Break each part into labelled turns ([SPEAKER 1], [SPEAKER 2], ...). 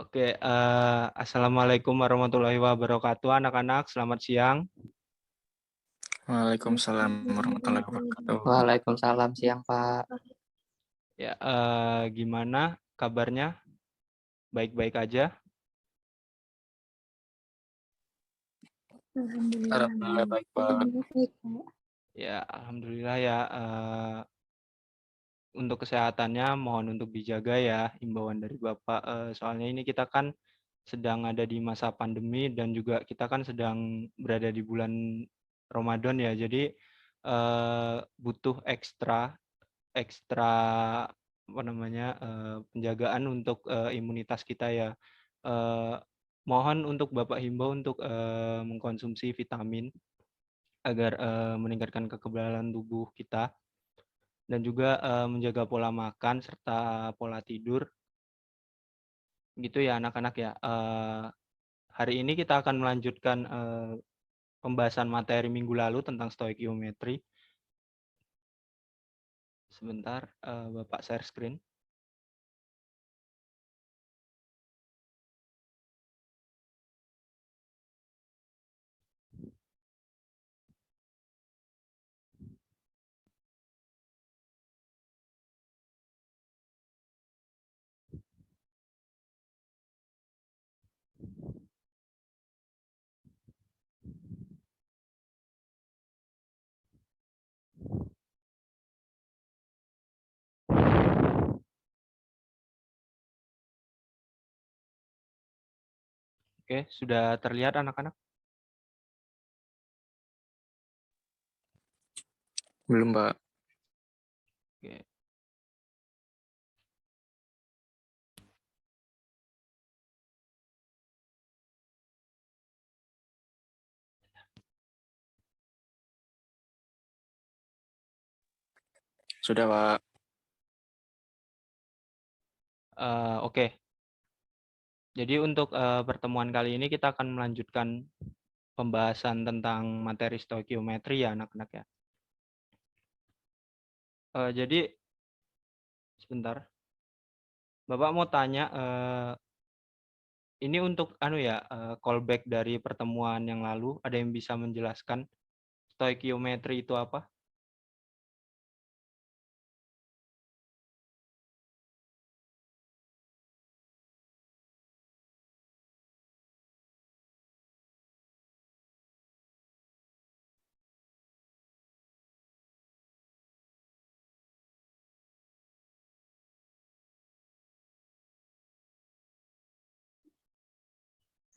[SPEAKER 1] Oke, assalamualaikum warahmatullahi wabarakatuh, anak-anak. Selamat siang.
[SPEAKER 2] Waalaikumsalam warahmatullahi wabarakatuh.
[SPEAKER 3] Waalaikumsalam, siang Pak.
[SPEAKER 1] Ya, gimana kabarnya? Baik-baik aja?
[SPEAKER 2] Alhamdulillah baik, Pak.
[SPEAKER 1] Ya, alhamdulillah ya. Untuk kesehatannya mohon untuk dijaga ya, himbauan dari Bapak. Soalnya ini kita kan sedang ada di masa pandemi dan juga kita kan sedang berada di bulan Ramadan ya. Jadi butuh ekstra ekstra apa namanya penjagaan untuk imunitas kita ya. Eh, Mohon untuk Bapak himbau untuk mengkonsumsi vitamin agar meningkatkan kekebalan tubuh kita dan juga menjaga pola makan serta pola tidur gitu ya anak-anak ya. Hari ini kita akan melanjutkan pembahasan materi minggu lalu tentang stoikiometri. Sebentar, Bapak share screen. Oke, sudah terlihat anak-anak?
[SPEAKER 2] Belum, Pak.
[SPEAKER 1] Oke.
[SPEAKER 2] Sudah, Pak.
[SPEAKER 1] Oke. Jadi untuk pertemuan kali ini kita akan melanjutkan pembahasan tentang materi stoikiometri ya anak-anak ya. Jadi sebentar, Bapak mau tanya, ini untuk callback dari pertemuan yang lalu, ada yang bisa menjelaskan stoikiometri itu apa?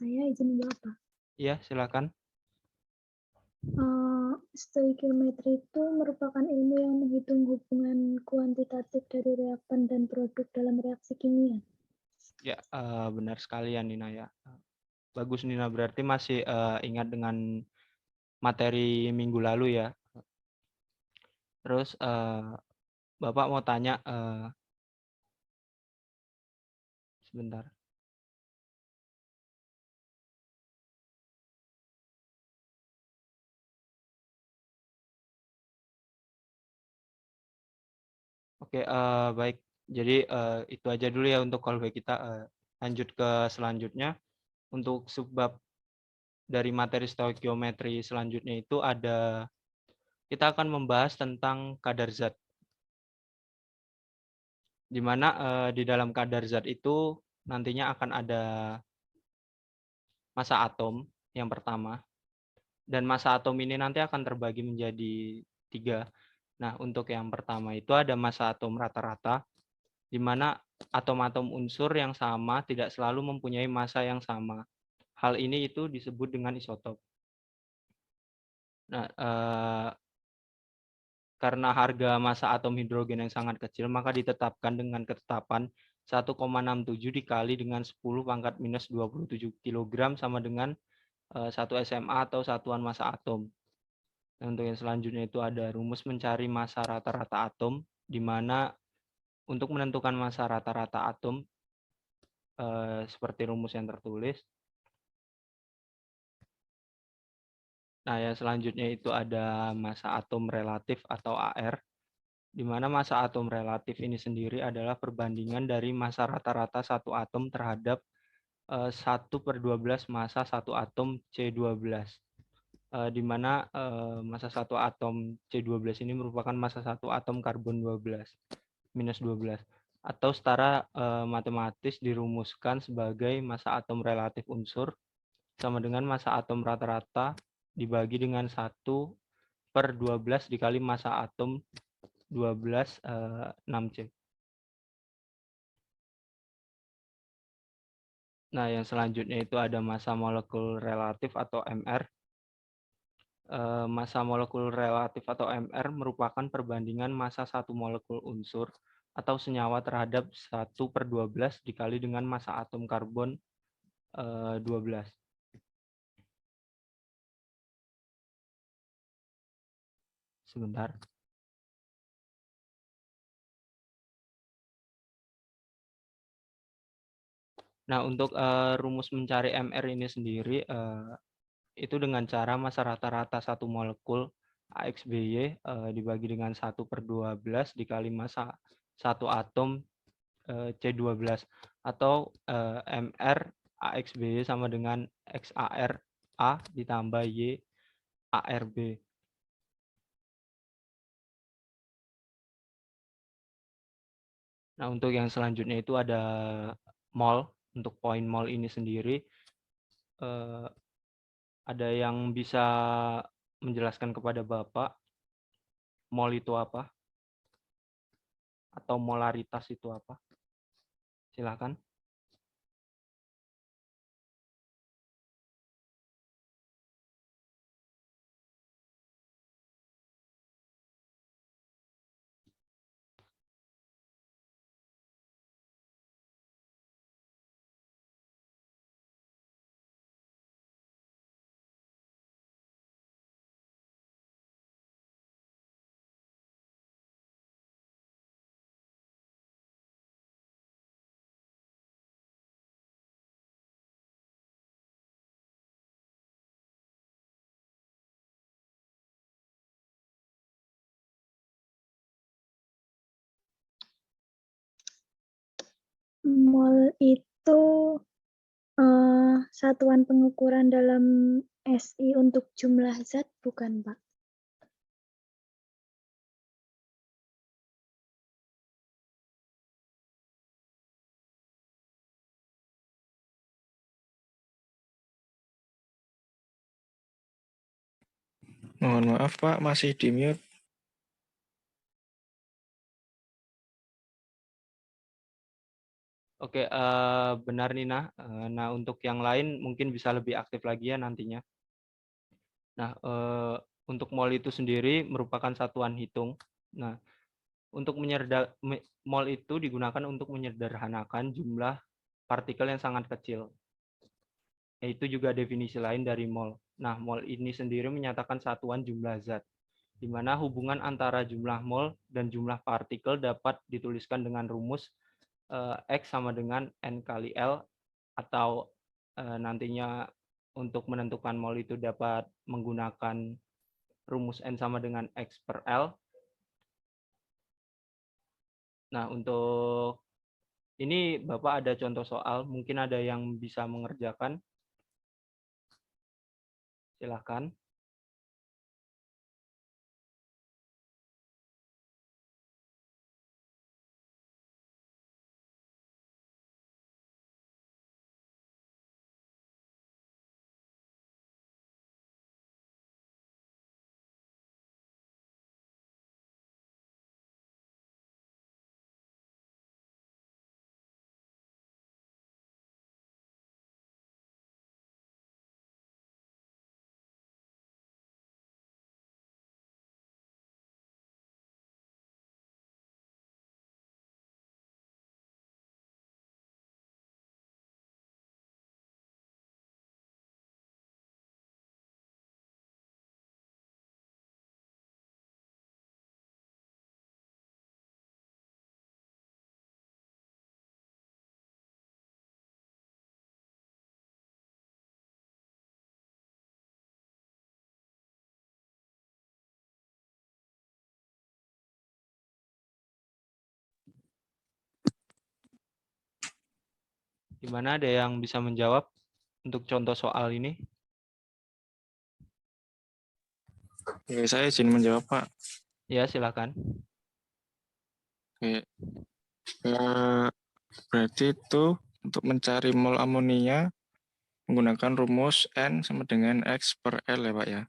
[SPEAKER 4] Saya izin menjawab, Pak.
[SPEAKER 1] Iya, silakan.
[SPEAKER 4] Stoikiometri itu merupakan ilmu yang menghitung hubungan kuantitatif dari reaktan dan produk dalam reaksi kimia.
[SPEAKER 1] Ya, benar sekali ya Nina ya. Bagus Nina, berarti masih ingat dengan materi minggu lalu ya. Terus Bapak mau tanya sebentar. Oke, baik. Jadi itu aja dulu ya untuk callback kita. Lanjut ke selanjutnya. Untuk subbab dari materi stoikiometri selanjutnya itu ada, kita akan membahas tentang kadar zat. Di mana di dalam kadar zat itu nantinya akan ada massa atom yang pertama. Dan massa atom ini nanti akan terbagi menjadi 3. Nah, untuk yang pertama itu ada massa atom rata-rata, di mana atom-atom unsur yang sama tidak selalu mempunyai massa yang sama. Hal ini itu disebut dengan isotop. Nah, karena harga massa atom hidrogen yang sangat kecil, maka ditetapkan dengan ketetapan 1,67 dikali dengan 10 pangkat minus 27 kg sama dengan 1 SMA atau satuan massa atom. Nah, untuk yang selanjutnya itu ada rumus mencari massa rata-rata atom, di mana untuk menentukan massa rata-rata atom seperti rumus yang tertulis. Nah, yang selanjutnya itu ada massa atom relatif atau AR, di mana massa atom relatif ini sendiri adalah perbandingan dari massa rata-rata satu atom terhadap 1/12 massa satu atom C12. Di mana massa satu atom C12 ini merupakan massa satu atom karbon 12 minus 12, atau secara matematis dirumuskan sebagai massa atom relatif unsur sama dengan massa atom rata-rata dibagi dengan 1/12 dikali massa atom 12 6C. Nah, yang selanjutnya itu ada massa molekul relatif atau MR. Massa molekul relatif atau MR merupakan perbandingan massa satu molekul unsur atau senyawa terhadap 1/12 dikali dengan massa atom karbon 12. Sebentar. Nah, untuk rumus mencari MR ini sendiri itu dengan cara massa rata-rata satu molekul AXBY dibagi dengan 1/12 dikali massa satu atom C12, atau MR AXBY sama dengan XAR A ditambah Y ARB. Nah, untuk yang selanjutnya itu ada mol. Untuk poin mol ini sendiri ada yang bisa menjelaskan kepada Bapak mol itu apa? Atau molaritas itu apa? Silakan.
[SPEAKER 4] Mol itu satuan pengukuran dalam SI untuk jumlah zat, bukan, Pak?
[SPEAKER 2] Mohon maaf Pak, masih di mute.
[SPEAKER 1] Oke, benar Nina. Nah, untuk yang lain mungkin bisa lebih aktif lagi ya nantinya. Nah, untuk mol itu sendiri merupakan satuan hitung. Nah, untuk mol itu digunakan untuk menyederhanakan jumlah partikel yang sangat kecil. Itu juga definisi lain dari mol. Nah, mol ini sendiri menyatakan satuan jumlah zat, di mana hubungan antara jumlah mol dan jumlah partikel dapat dituliskan dengan rumus X sama dengan N kali L, atau nantinya untuk menentukan mol itu dapat menggunakan rumus N sama dengan X per L. Nah, untuk ini Bapak ada contoh soal, mungkin ada yang bisa mengerjakan. Silahkan. Gimana, ada yang bisa menjawab untuk contoh soal ini?
[SPEAKER 2] Oke, saya izin menjawab, Pak.
[SPEAKER 1] Ya, silakan.
[SPEAKER 2] Oke. Berarti itu untuk mencari mol amonia menggunakan rumus N sama dengan X per L ya, Pak ya.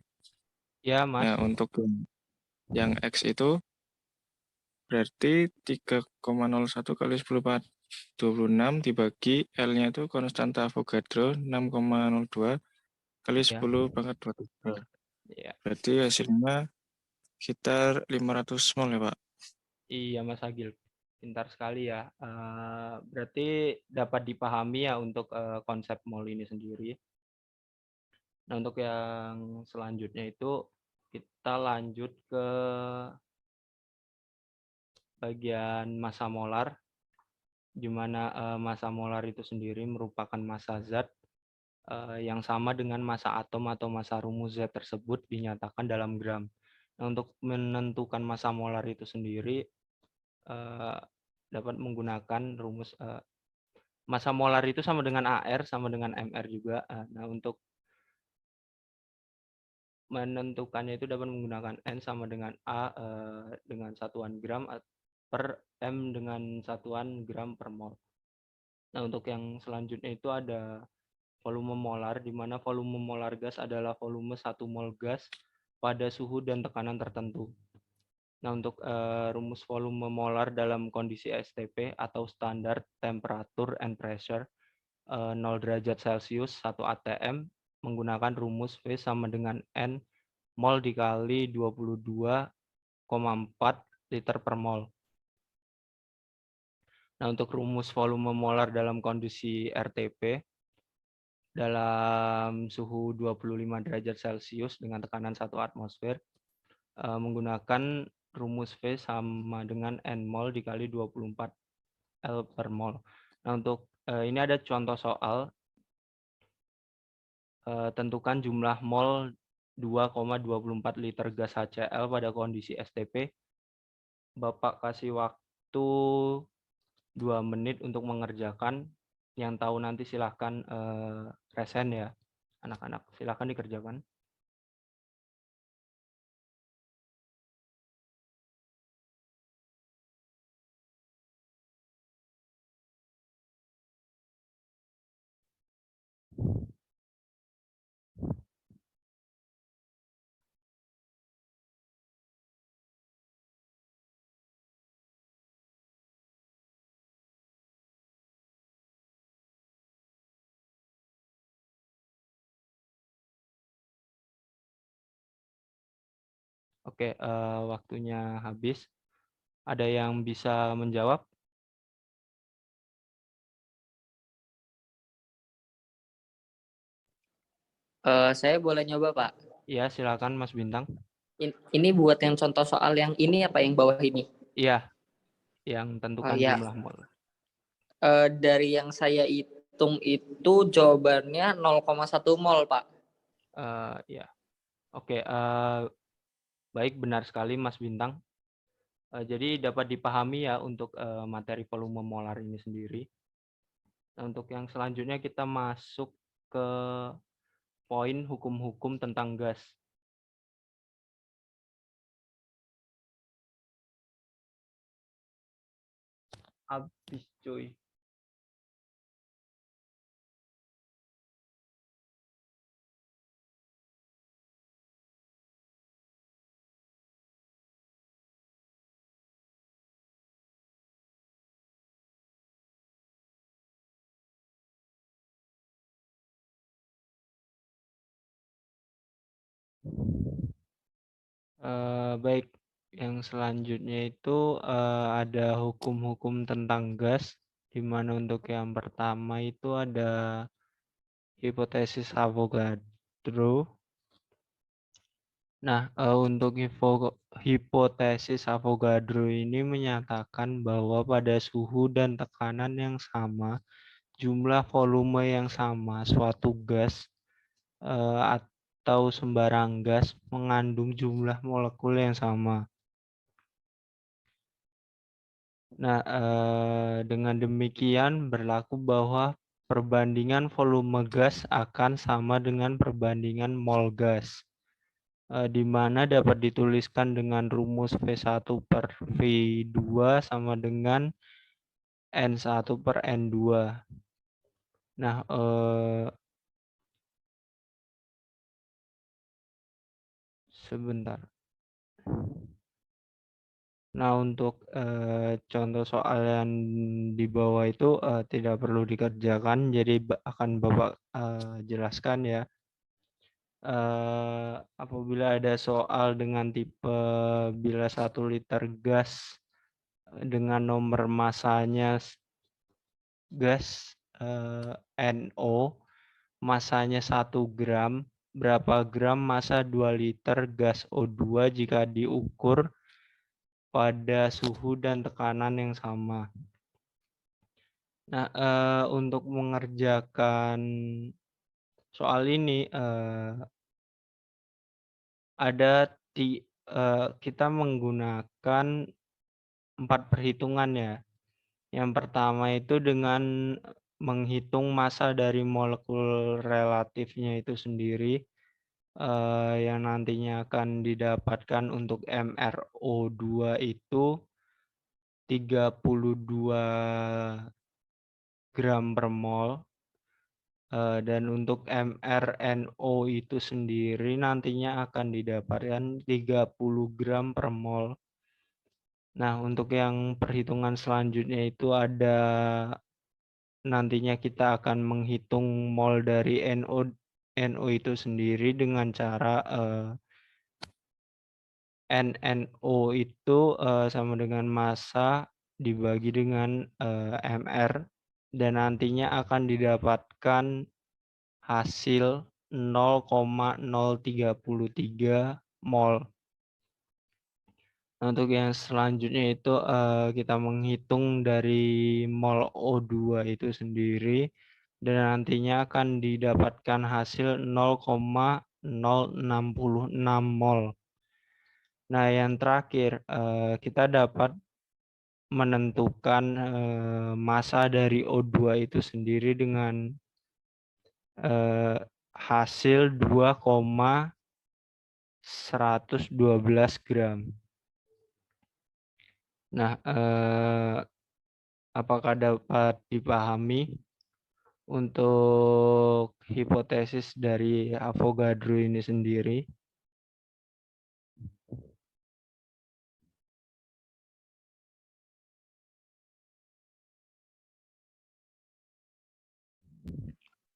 [SPEAKER 1] Ya, Mas.
[SPEAKER 2] Nah, untuk yang X itu berarti 3,01 kali 10⁻26 dibagi L-nya itu konstanta Avogadro 6,02 kali
[SPEAKER 1] Ya.
[SPEAKER 2] 10⁻23.
[SPEAKER 1] Ya.
[SPEAKER 2] Berarti hasilnya sekitar 500 mol ya, Pak.
[SPEAKER 1] Iya, Mas Agil. Pintar sekali ya. Berarti dapat dipahami ya untuk konsep mol ini sendiri. Nah, untuk yang selanjutnya itu kita lanjut ke bagian massa molar, di mana massa molar itu sendiri merupakan massa zat yang sama dengan massa atom atau massa rumus zat tersebut dinyatakan dalam gram. Nah, untuk menentukan massa molar itu sendiri dapat menggunakan rumus massa molar itu sama dengan AR sama dengan MR juga. Nah, untuk menentukannya itu dapat menggunakan N sama dengan A dengan satuan gram per M dengan satuan gram per mol. Nah, untuk yang selanjutnya itu ada volume molar, di mana volume molar gas adalah volume 1 mol gas pada suhu dan tekanan tertentu. Nah, untuk rumus volume molar dalam kondisi STP atau standar temperature and pressure 0 derajat Celcius 1 atm menggunakan rumus V sama dengan N mol dikali 22,4 liter per mol. Nah, untuk rumus volume molar dalam kondisi RTP dalam suhu 25 derajat Celcius dengan tekanan 1 atmosfer menggunakan rumus V sama dengan N mol dikali 24 L per mol. Nah, untuk ini ada contoh soal. Tentukan jumlah mol 2,24 liter gas HCl pada kondisi STP. Bapak kasih waktu 2 menit untuk mengerjakan. Yang tahu nanti silahkan resen ya, anak-anak. Silahkan dikerjakan. Oke, waktunya habis. Ada yang bisa menjawab?
[SPEAKER 3] Saya boleh nyoba, Pak.
[SPEAKER 1] Iya, silakan Mas Bintang.
[SPEAKER 3] Ini buat yang contoh soal yang ini apa yang bawah ini?
[SPEAKER 1] Iya, yang tentukan
[SPEAKER 3] ya.
[SPEAKER 1] jumlah mol.
[SPEAKER 3] Dari yang saya hitung itu jawabannya 0,1 mol, Pak.
[SPEAKER 1] Ya, oke. Baik, benar sekali Mas Bintang. Jadi dapat dipahami ya untuk materi volume molar ini sendiri. Nah, untuk yang selanjutnya kita masuk ke poin hukum-hukum tentang gas. Habis cuy. Baik, yang selanjutnya itu ada hukum-hukum tentang gas, di mana untuk yang pertama itu ada hipotesis Avogadro. Nah, untuk hipotesis Avogadro ini menyatakan bahwa pada suhu dan tekanan yang sama, jumlah volume yang sama, suatu gas atau sembarang gas mengandung jumlah molekul yang sama. Nah, dengan demikian berlaku bahwa perbandingan volume gas akan sama dengan perbandingan mol gas, di mana dapat dituliskan dengan rumus V1 per V2 sama dengan N1 per N2. Nah, sebentar. Nah, untuk contoh soal yang di bawah itu tidak perlu dikerjakan, jadi akan Bapak jelaskan ya. Apabila ada soal dengan tipe bila 1 liter gas dengan nomor masanya gas NO, masanya 1 gram, berapa gram massa 2 liter gas O2 jika diukur pada suhu dan tekanan yang sama. Nah, untuk mengerjakan soal ini kita menggunakan 4 perhitungan ya. Yang pertama itu dengan menghitung massa dari molekul relatifnya itu sendiri, yang nantinya akan didapatkan untuk MrO2 itu 32 gram per mol, dan untuk MrNO itu sendiri nantinya akan didapatkan 30 gram per mol. Nah, untuk yang perhitungan selanjutnya itu ada nantinya kita akan menghitung mol dari NO itu sendiri dengan cara NNO itu sama dengan massa dibagi dengan MR, dan nantinya akan didapatkan hasil 0,033 mol. Nah, untuk yang selanjutnya itu kita menghitung dari mol O2 itu sendiri, dan nantinya akan didapatkan hasil 0,066 mol. Nah, yang terakhir kita dapat menentukan massa dari O2 itu sendiri dengan hasil 2,112 gram. Nah, apakah dapat dipahami untuk hipotesis dari Avogadro ini sendiri?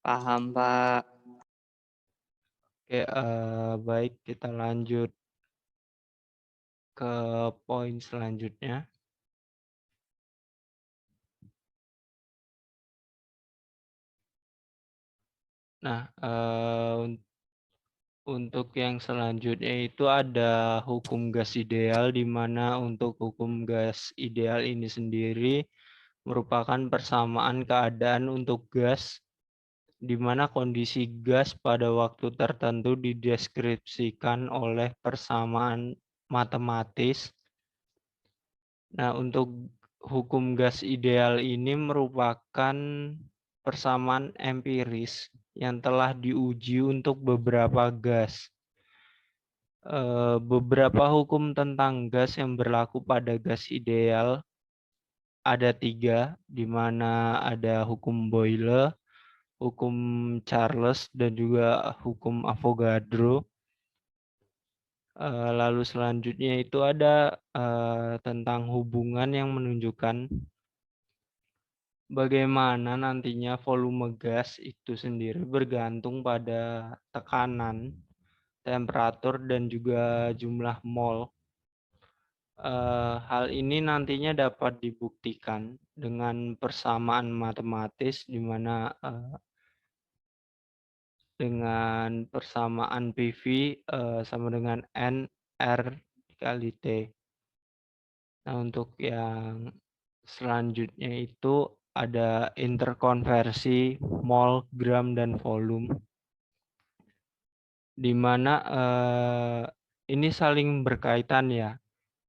[SPEAKER 3] Paham, Pak.
[SPEAKER 1] Oke, baik, kita lanjut ke poin selanjutnya. Nah, untuk yang selanjutnya itu ada hukum gas ideal, di mana untuk hukum gas ideal ini sendiri merupakan persamaan keadaan untuk gas, di mana kondisi gas pada waktu tertentu dideskripsikan oleh persamaan matematis. Nah, untuk hukum gas ideal ini merupakan persamaan empiris yang telah diuji untuk beberapa gas. Beberapa hukum tentang gas yang berlaku pada gas ideal ada 3, di mana ada hukum Boyle, hukum Charles, dan juga hukum Avogadro. Lalu selanjutnya itu ada tentang hubungan yang menunjukkan bagaimana nantinya volume gas itu sendiri bergantung pada tekanan, temperatur, dan juga jumlah mol. Hal ini nantinya dapat dibuktikan dengan persamaan matematis, di mana dengan persamaan PV sama dengan N R dikali T. Nah, untuk yang selanjutnya itu ada interkonversi mol, gram, dan volume, di mana ini saling berkaitan ya.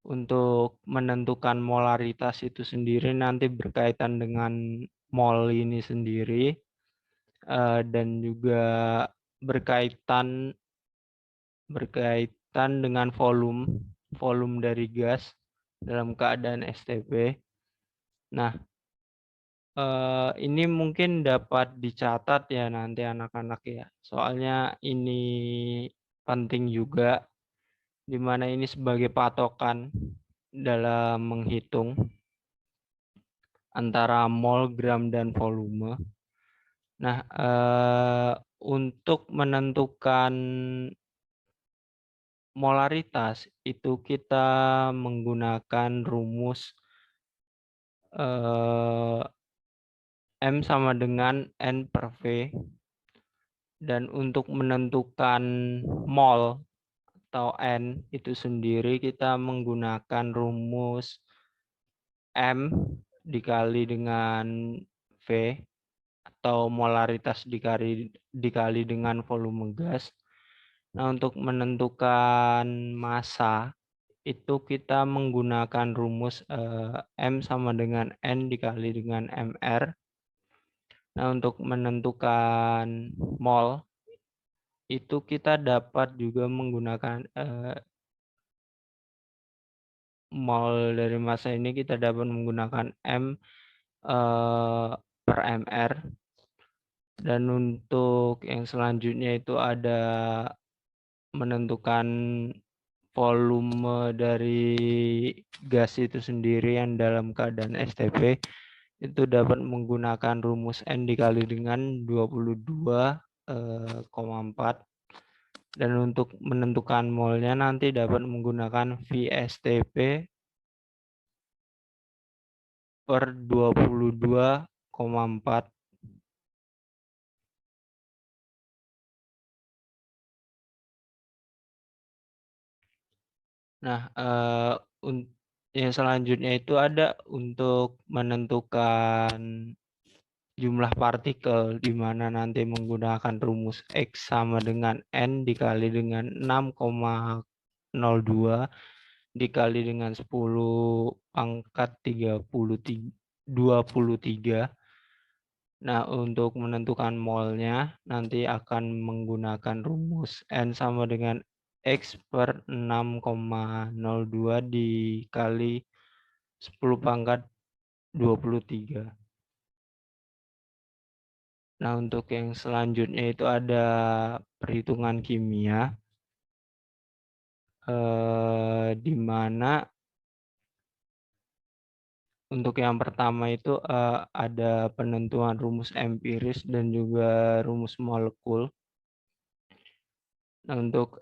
[SPEAKER 1] Untuk menentukan molaritas itu sendiri nanti berkaitan dengan mol ini sendiri, dan juga berkaitan dengan volume dari gas dalam keadaan STP. Nah, ini mungkin dapat dicatat ya nanti anak-anak ya, soalnya ini penting juga, di mana ini sebagai patokan dalam menghitung antara mol, gram, dan volume. Nah, untuk menentukan molaritas itu kita menggunakan rumus M sama dengan N per V. Dan untuk menentukan mol atau N itu sendiri kita menggunakan rumus M dikali dengan V atau molaritas dikali dengan volume gas. Nah, untuk menentukan massa itu kita menggunakan rumus M sama dengan N dikali dengan MR. Nah, untuk menentukan mol itu kita dapat juga menggunakan mol dari massa ini kita dapat menggunakan M per MR. Dan untuk yang selanjutnya itu ada menentukan volume dari gas itu sendiri yang dalam keadaan STP itu dapat menggunakan rumus N dikali dengan 22,4. Dan untuk menentukan molnya nanti dapat menggunakan VSTP per 22,4. Nah, yang selanjutnya itu ada untuk menentukan jumlah partikel, di mana nanti menggunakan rumus X sama dengan N dikali dengan 6,02 dikali dengan 10 pangkat 23. Nah, untuk menentukan molnya nanti akan menggunakan rumus N sama dengan X per 6,02 dikali 10 pangkat 23. Nah, untuk yang selanjutnya itu ada perhitungan kimia, di mana untuk yang pertama itu ada penentuan rumus empiris dan juga rumus molekul. Nah, untuk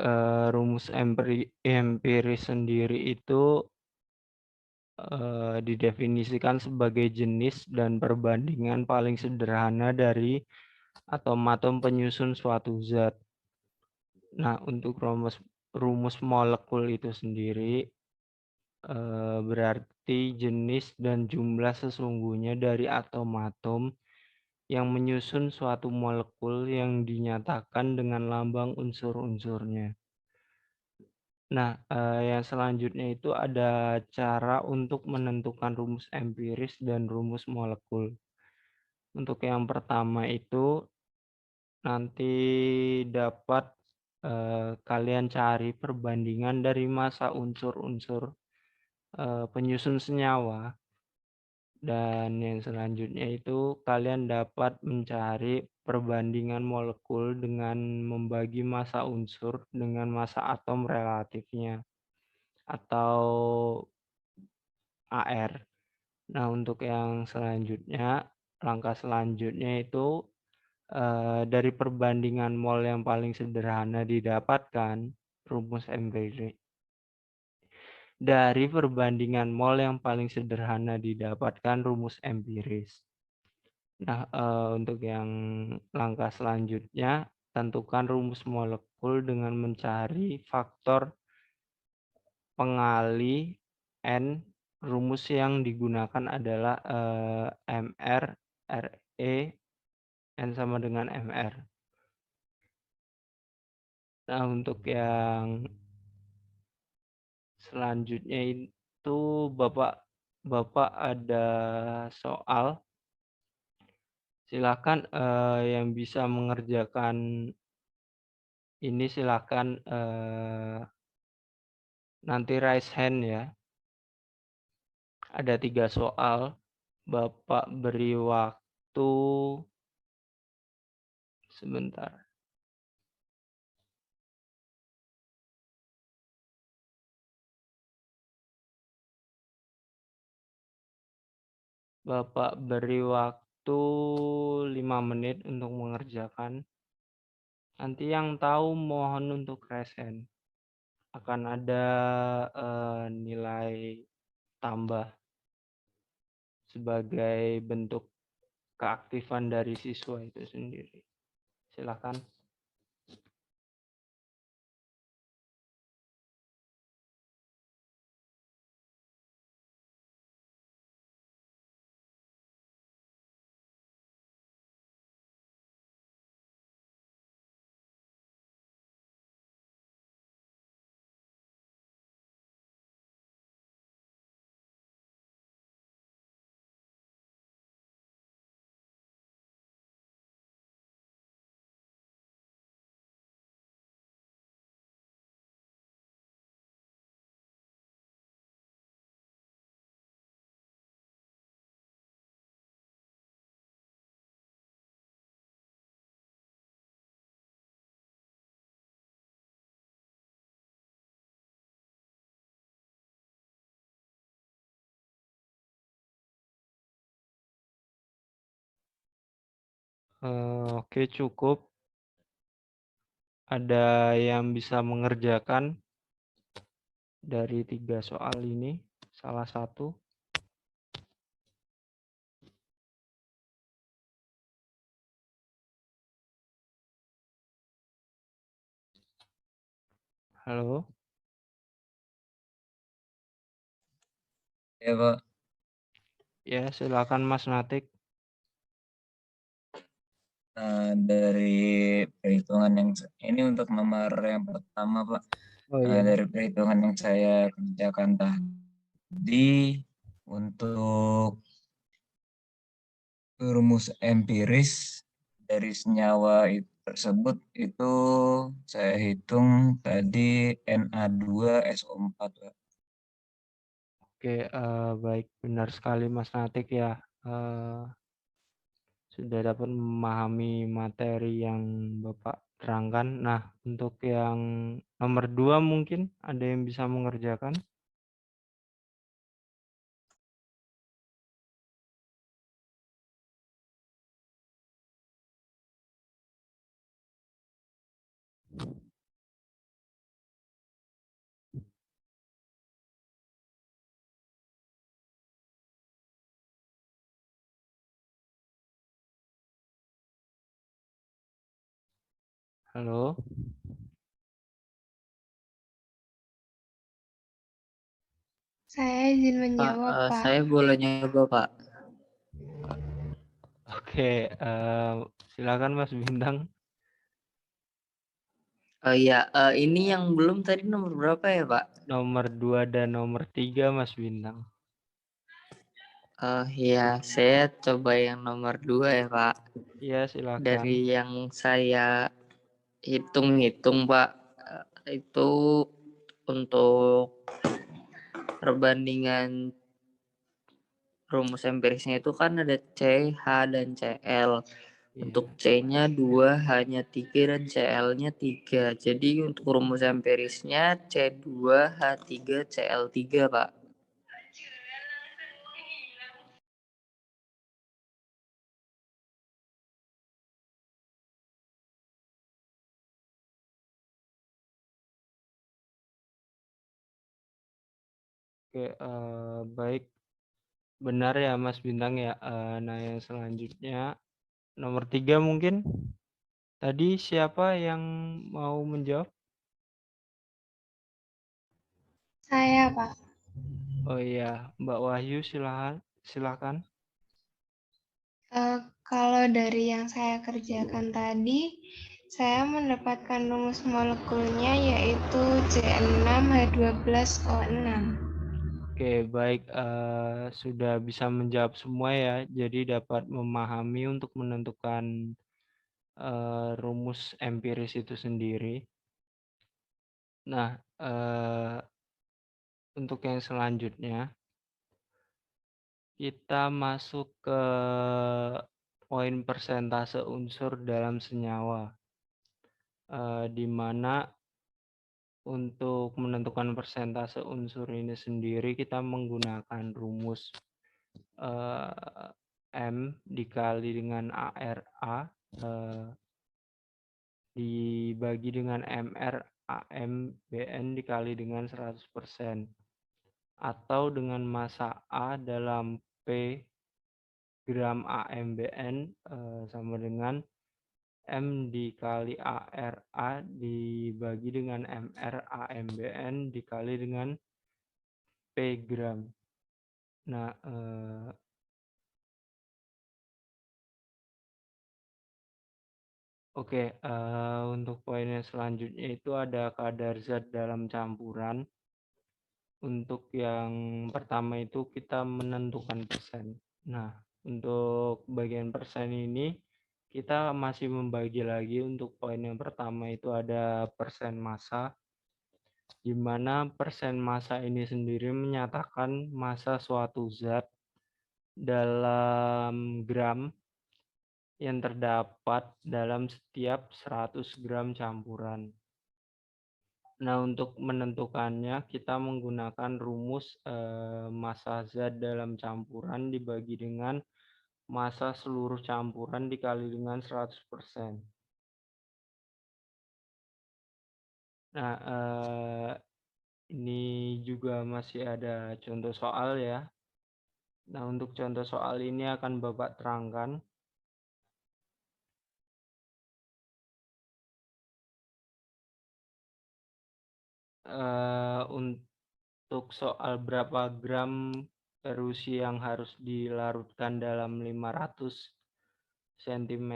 [SPEAKER 1] rumus empiris sendiri itu didefinisikan sebagai jenis dan perbandingan paling sederhana dari atom-atom penyusun suatu zat. Nah, untuk rumus molekul itu sendiri berarti jenis dan jumlah sesungguhnya dari atom-atom yang menyusun suatu molekul yang dinyatakan dengan lambang unsur-unsurnya. Nah, yang selanjutnya itu ada cara untuk menentukan rumus empiris dan rumus molekul. Untuk yang pertama itu nanti dapat kalian cari perbandingan dari massa unsur-unsur penyusun senyawa. Dan yang selanjutnya itu kalian dapat mencari perbandingan molekul dengan membagi massa unsur dengan massa atom relatifnya atau AR. Nah, untuk yang selanjutnya, langkah selanjutnya itu dari perbandingan mol yang paling sederhana didapatkan rumus empiris. Dari perbandingan mol yang paling sederhana didapatkan rumus empiris. Nah, untuk yang langkah selanjutnya, tentukan rumus molekul dengan mencari faktor pengali N. Rumus yang digunakan adalah MR, RE, N sama dengan MR. Nah, untuk yang selanjutnya itu Bapak ada soal Silakan yang bisa mengerjakan ini silakan nanti raise hand ya. Ada 3 soal. Bapak beri waktu sebentar. Bapak beri waktu 5 menit untuk mengerjakan. Nanti yang tahu mohon untuk raise hand. Akan ada nilai tambah sebagai bentuk keaktifan dari siswa itu sendiri. Silakan. Oke, cukup. Ada yang bisa mengerjakan dari 3 soal ini, salah satu. Halo?
[SPEAKER 5] Ya, Pak.
[SPEAKER 1] Ya, silakan Mas Natik.
[SPEAKER 5] Dari perhitungan yang ini untuk nomor yang pertama, Pak.
[SPEAKER 1] Oh iya.
[SPEAKER 5] Dari perhitungan yang saya kerjakan tadi untuk rumus empiris dari senyawa tersebut itu saya hitung tadi Na2SO4, Pak.
[SPEAKER 1] Oke, baik, benar sekali Mas Natik ya. Sudah dapat memahami materi yang Bapak terangkan. Nah, untuk yang nomor 2 mungkin ada yang bisa mengerjakan? Halo?
[SPEAKER 6] Saya izin
[SPEAKER 3] Pak,
[SPEAKER 6] menjawab, Pak.
[SPEAKER 3] saya boleh nyoba, Pak.
[SPEAKER 1] Oke, silakan Mas Bintang.
[SPEAKER 3] Ya, ini yang belum tadi nomor berapa ya, Pak?
[SPEAKER 1] Nomor 2 dan nomor 3 Mas Bintang.
[SPEAKER 3] Ya, saya coba yang nomor 2 ya, Pak.
[SPEAKER 1] Iya, silakan.
[SPEAKER 3] Dari yang saya hitung-hitung, Pak, itu untuk perbandingan rumus empirisnya itu kan ada C, H, dan CL. Untuk C-nya 2, H-nya 3, dan CL-nya 3. Jadi untuk rumus empirisnya C2, H3, CL3, Pak.
[SPEAKER 1] Oke, baik. Benar ya Mas Bintang ya. Nah, yang selanjutnya nomor 3 mungkin. Tadi siapa yang mau menjawab?
[SPEAKER 6] Saya, Pak.
[SPEAKER 1] Oh iya, Mbak Wahyu silakan.
[SPEAKER 6] Kalau dari yang saya kerjakan tadi, saya mendapatkan rumus molekulnya yaitu C6H12O6.
[SPEAKER 1] Oke, baik, sudah bisa menjawab semua ya, jadi dapat memahami untuk menentukan rumus empiris itu sendiri. Nah, untuk yang selanjutnya, kita masuk ke poin persentase unsur dalam senyawa, di mana untuk menentukan persentase unsur ini sendiri kita menggunakan rumus M dikali dengan ARA dibagi dengan MR AMBN dikali dengan 100%, atau dengan massa A dalam P gram AMBN sama dengan M dikali ARA dibagi dengan MR AMBN dikali dengan P gram. Nah, oke, untuk poin yang selanjutnya itu ada kadar zat dalam campuran. Untuk yang pertama itu kita menentukan persen. Nah, untuk bagian persen ini kita masih membagi lagi. Untuk poin yang pertama itu ada persen massa, di mana persen massa ini sendiri menyatakan massa suatu zat dalam gram yang terdapat dalam setiap 100 gram campuran. Nah, untuk menentukannya kita menggunakan rumus massa zat dalam campuran dibagi dengan massa seluruh campuran dikali dengan 100%. Nah, ini juga masih ada contoh soal ya. Nah, untuk contoh soal ini akan Bapak terangkan. Untuk soal berapa gram perusi yang harus dilarutkan dalam 500 cm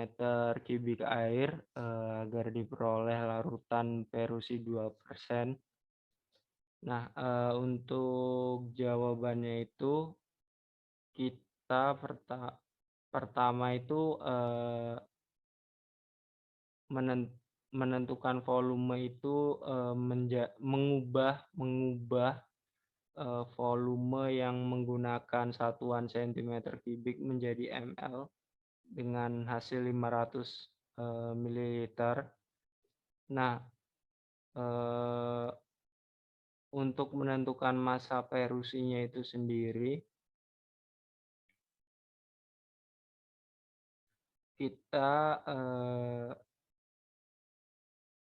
[SPEAKER 1] kubik air agar diperoleh larutan perusi 2%. Nah, untuk jawabannya itu kita pertama itu menentukan volume itu mengubah volume yang menggunakan satuan cm kubik menjadi ml dengan hasil 500 ml. Nah, untuk menentukan massa perusinya itu sendiri, kita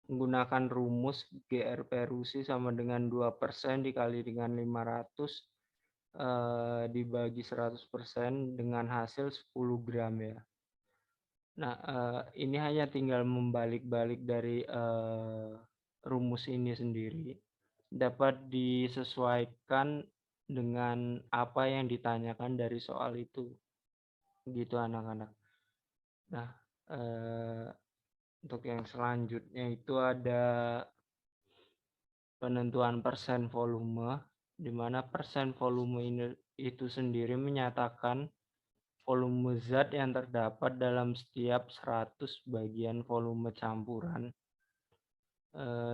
[SPEAKER 1] menggunakan rumus GR perusi sama dengan 2% dikali dengan 500 dibagi 100% dengan hasil 10 gram ya. Nah, ini hanya tinggal membalik-balik dari rumus ini sendiri. Dapat disesuaikan dengan apa yang ditanyakan dari soal itu. Gitu anak-anak. Nah, untuk yang selanjutnya itu ada penentuan persen volume, di mana persen volume ini itu sendiri menyatakan volume zat yang terdapat dalam setiap 100 bagian volume campuran,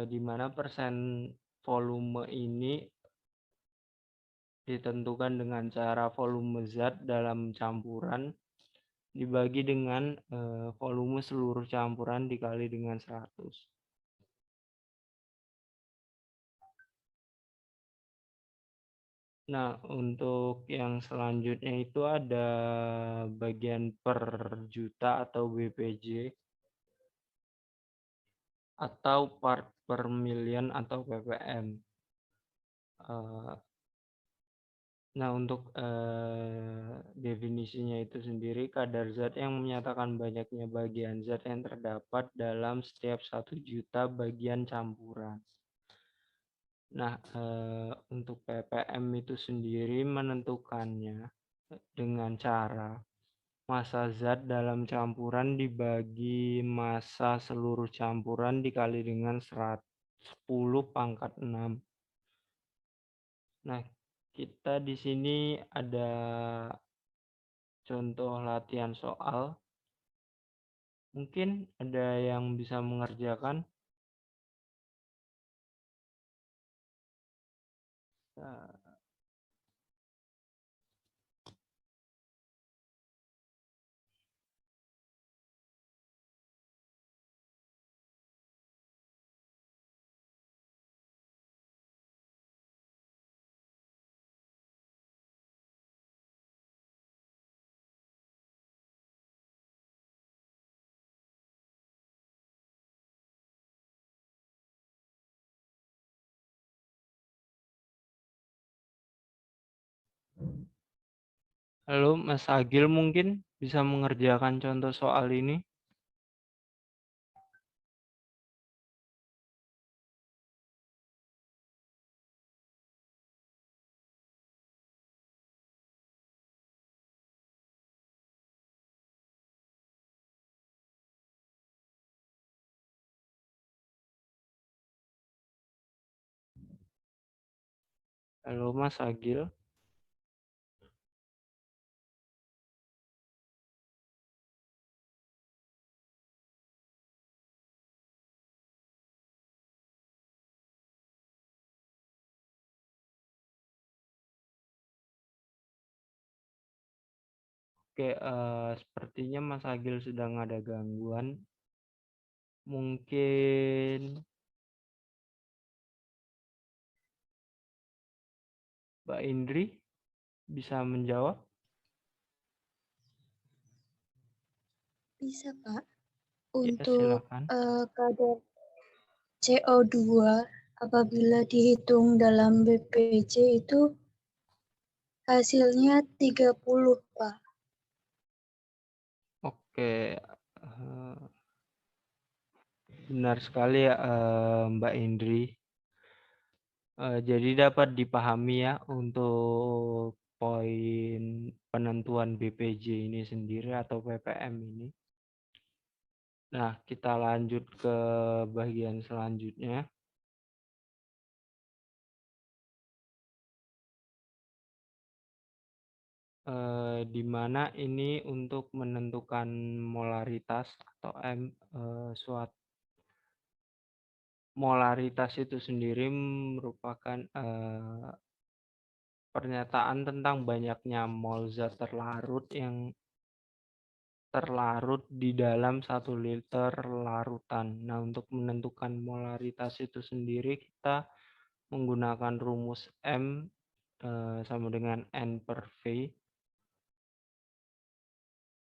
[SPEAKER 1] di mana persen volume ini ditentukan dengan cara volume zat dalam campuran dibagi dengan volume seluruh campuran dikali dengan 100. Nah, untuk yang selanjutnya itu ada bagian per juta atau BPJ atau part per million atau ppm. Nah, untuk definisinya itu sendiri kadar zat yang menyatakan banyaknya bagian zat yang terdapat dalam setiap 1 juta bagian campuran. Nah, untuk ppm itu sendiri menentukannya dengan cara massa zat dalam campuran dibagi massa seluruh campuran dikali dengan 10 pangkat 6. Nah, kita di sini ada contoh latihan soal. Mungkin ada yang bisa mengerjakan. Nah, halo Mas Agil, mungkin bisa mengerjakan contoh soal ini. Halo Mas Agil. Oke, sepertinya Mas Agil sedang ada gangguan. Mungkin Mbak Indri bisa menjawab.
[SPEAKER 4] Bisa, Pak.
[SPEAKER 1] Ya,
[SPEAKER 4] Untuk
[SPEAKER 1] silakan.
[SPEAKER 4] kadar CO2 apabila dihitung dalam BPJ itu hasilnya 30, Pak.
[SPEAKER 1] Oke, benar sekali ya Mbak Indri. Jadi dapat dipahami ya untuk poin penentuan BPJ ini sendiri atau PPM ini. Nah, kita lanjut ke bagian selanjutnya. Di mana ini untuk menentukan molaritas atau suatu molaritas itu sendiri merupakan pernyataan tentang banyaknya mol zat terlarut yang terlarut di dalam 1 liter larutan. Nah, untuk menentukan molaritas itu sendiri kita menggunakan rumus M sama dengan N per V.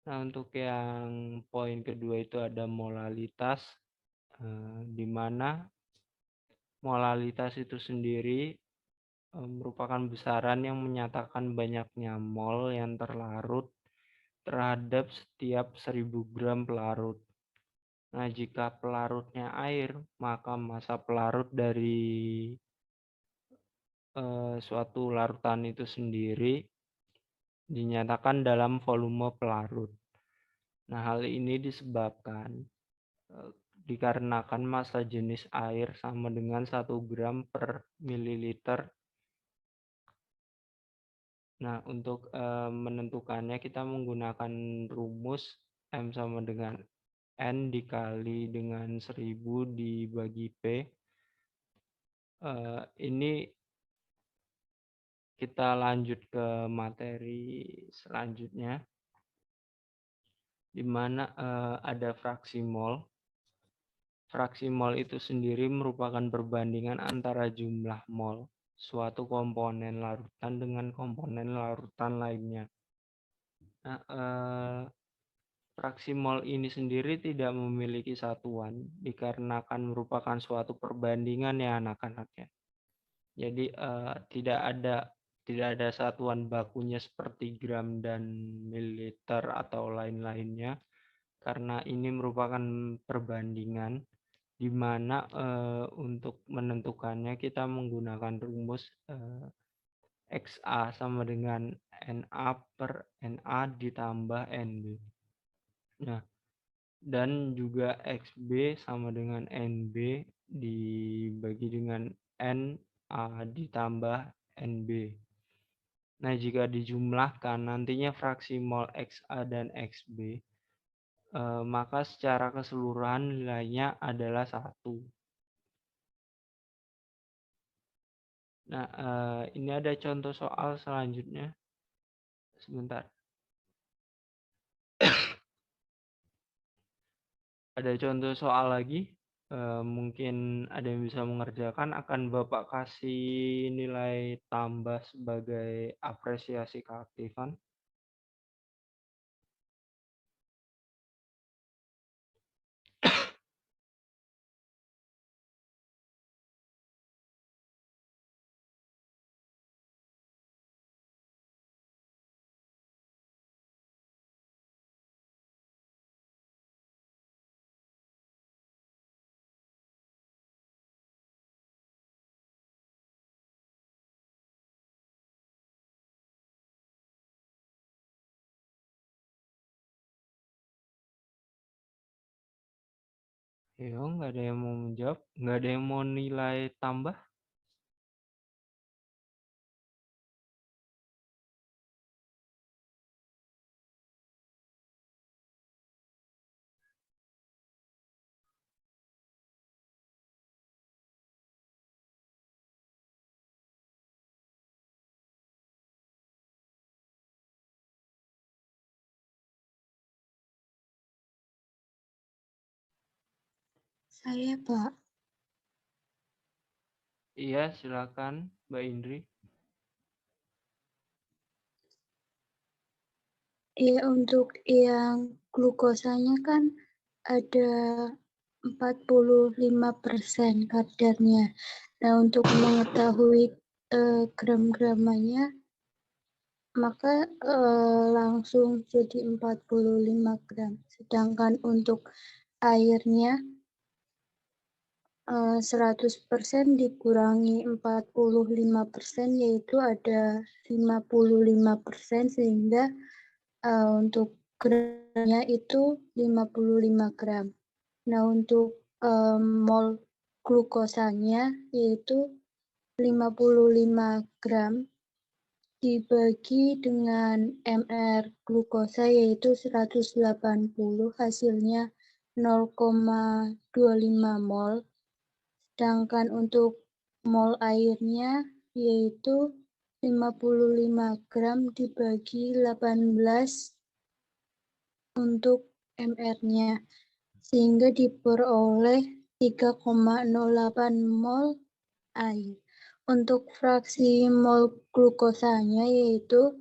[SPEAKER 1] Nah, untuk yang poin kedua itu ada molalitas, di mana molalitas itu sendiri merupakan besaran yang menyatakan banyaknya mol yang terlarut terhadap setiap 1000 gram pelarut. Nah, jika pelarutnya air, maka massa pelarut dari suatu larutan itu sendiri dinyatakan dalam volume pelarut. Nah, hal ini disebabkan dikarenakan massa jenis air sama dengan 1 gram per mililiter. Nah, untuk menentukannya kita menggunakan rumus M sama dengan N dikali dengan 1000 dibagi P. Ini kita lanjut ke materi selanjutnya, di mana ada fraksi mol. Fraksi mol itu sendiri merupakan perbandingan antara jumlah mol suatu komponen larutan dengan komponen larutan lainnya. Nah, fraksi mol ini sendiri tidak memiliki satuan dikarenakan merupakan suatu perbandingan ya anak-anak ya. Jadi tidak ada satuan bakunya seperti gram dan mililiter atau lain-lainnya, karena ini merupakan perbandingan di mana untuk menentukannya kita menggunakan rumus XA sama dengan NA per NA ditambah NB. Nah, dan juga XB sama dengan NB dibagi dengan NA ditambah NB. Nah, jika dijumlahkan nantinya fraksi mol XA dan XB, maka secara keseluruhan nilainya adalah 1. Nah, ini ada contoh soal selanjutnya. Sebentar. Ada contoh soal lagi. Mungkin ada yang bisa mengerjakan. Akan Bapak kasih nilai tambah sebagai apresiasi keaktifan. Ayo, nggak ada yang mau menjawab. Nggak ada yang mau nilai tambah.
[SPEAKER 4] Saya, Pak.
[SPEAKER 1] Iya, silakan, Mbak Indri.
[SPEAKER 4] Ya, untuk yang glukosanya kan ada 45% kadarnya. Nah, untuk mengetahui gram-gramanya, maka langsung jadi 45 gram. Sedangkan untuk airnya 100% dikurangi 45%, yaitu ada 55%, sehingga untuk gramnya itu 55 gram. Nah, untuk mol glukosanya yaitu 55 gram dibagi dengan mR glukosa yaitu 180, hasilnya 0,25 mol. Sedangkan untuk mol airnya yaitu 55 gram dibagi 18 untuk mR-nya, sehingga diperoleh 3,08 mol air. Untuk fraksi mol glukosanya yaitu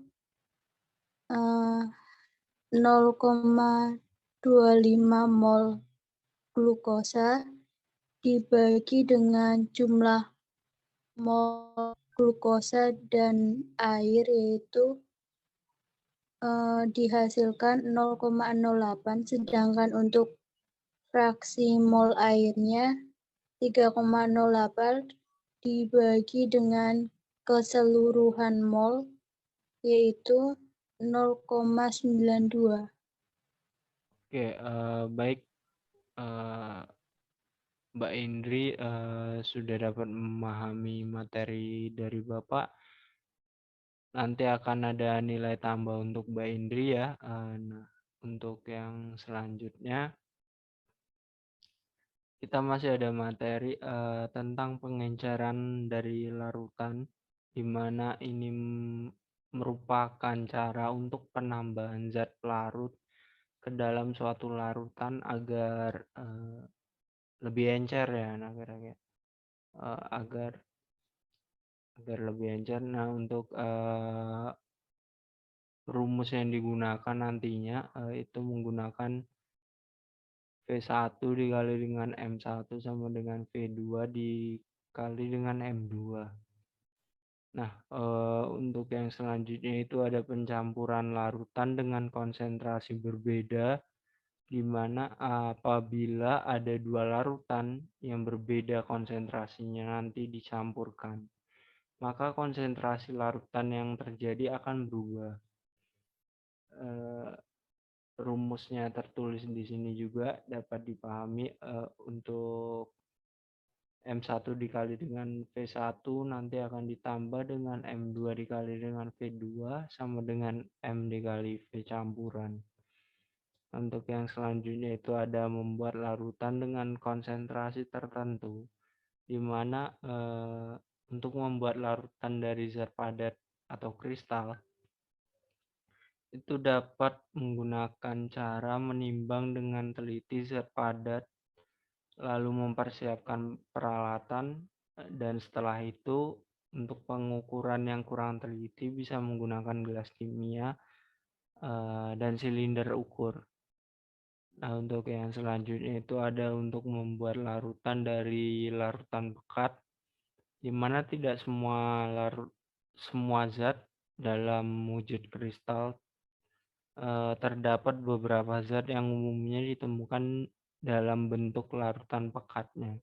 [SPEAKER 4] 0,25 mol glukosa dibagi dengan jumlah mol glukosa dan air yaitu dihasilkan 0,08, sedangkan untuk fraksi mol airnya 3,08 dibagi dengan keseluruhan mol yaitu 0,92.
[SPEAKER 1] Oke, baik. Mbak Indri sudah dapat memahami materi dari Bapak. Nanti akan ada nilai tambah untuk Mbak Indri ya. Nah, untuk yang selanjutnya, kita masih ada materi tentang pengenceran dari larutan, di mana ini merupakan cara untuk penambahan zat pelarut ke dalam suatu larutan agar lebih encer ya, agar lebih encer. Nah, untuk rumus yang digunakan nantinya itu menggunakan V1 dikali dengan M1 sama dengan V2 dikali dengan M2. Nah, untuk yang selanjutnya itu ada pencampuran larutan dengan konsentrasi berbeda, di mana apabila ada dua larutan yang berbeda konsentrasinya nanti dicampurkan, maka konsentrasi larutan yang terjadi akan berubah. Rumusnya tertulis di sini juga dapat dipahami untuk M1 dikali dengan V1 nanti akan ditambah dengan M2 dikali dengan V2 sama dengan M dikali V campuran. Untuk yang selanjutnya itu ada membuat larutan dengan konsentrasi tertentu, di mana untuk membuat larutan dari zat padat atau kristal, itu dapat menggunakan cara menimbang dengan teliti zat padat, lalu mempersiapkan peralatan, dan setelah itu untuk pengukuran yang kurang teliti bisa menggunakan gelas kimia dan silinder ukur. Nah, untuk yang selanjutnya itu ada untuk membuat larutan dari larutan pekat, di mana tidak semua zat dalam wujud kristal. Terdapat beberapa zat yang umumnya ditemukan dalam bentuk larutan pekatnya.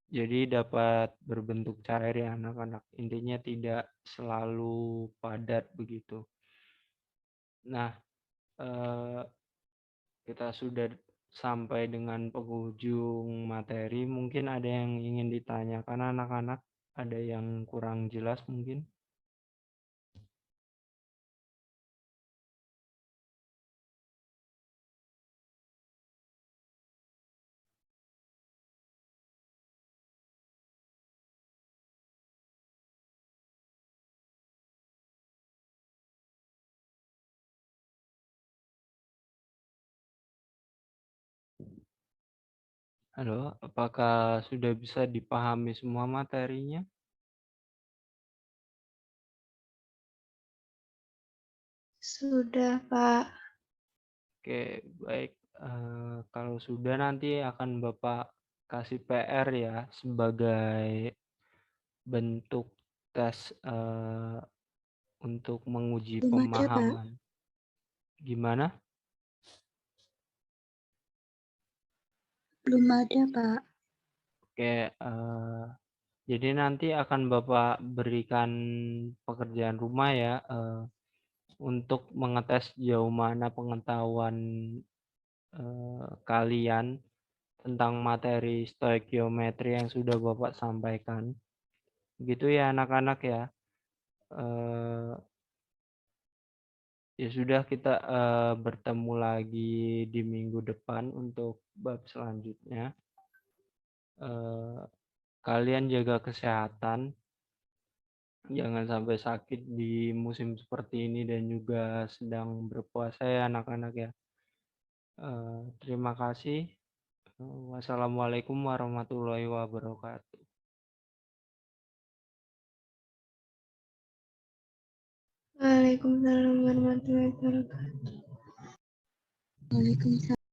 [SPEAKER 1] Jadi dapat berbentuk cair ya anak-anak. Intinya tidak selalu padat begitu. Nah, kita sudah sampai dengan penghujung materi. Mungkin ada yang ingin ditanyakan anak-anak, ada yang kurang jelas mungkin. Halo, apakah sudah bisa dipahami semua materinya?
[SPEAKER 6] Sudah, Pak.
[SPEAKER 1] Oke, baik. Kalau sudah nanti akan Bapak kasih PR ya sebagai bentuk tes untuk menguji
[SPEAKER 4] Belum ada, Pak.
[SPEAKER 1] pemahaman. Gimana?
[SPEAKER 4] Belum ada, Pak.
[SPEAKER 1] Oke, jadi nanti akan Bapak berikan pekerjaan rumah ya untuk mengetes jauh mana pengetahuan kalian tentang materi stoikiometri yang sudah Bapak sampaikan. Begitu ya anak-anak ya. Ya sudah, kita bertemu lagi di minggu depan untuk bab selanjutnya. Kalian jaga kesehatan, jangan sampai sakit di musim seperti ini dan juga sedang berpuasa ya anak-anak ya. Terima kasih. Wassalamualaikum warahmatullahi wabarakatuh.
[SPEAKER 6] Waalaikumsalam warahmatullahi wabarakatuh.
[SPEAKER 4] Waalaikumsalam.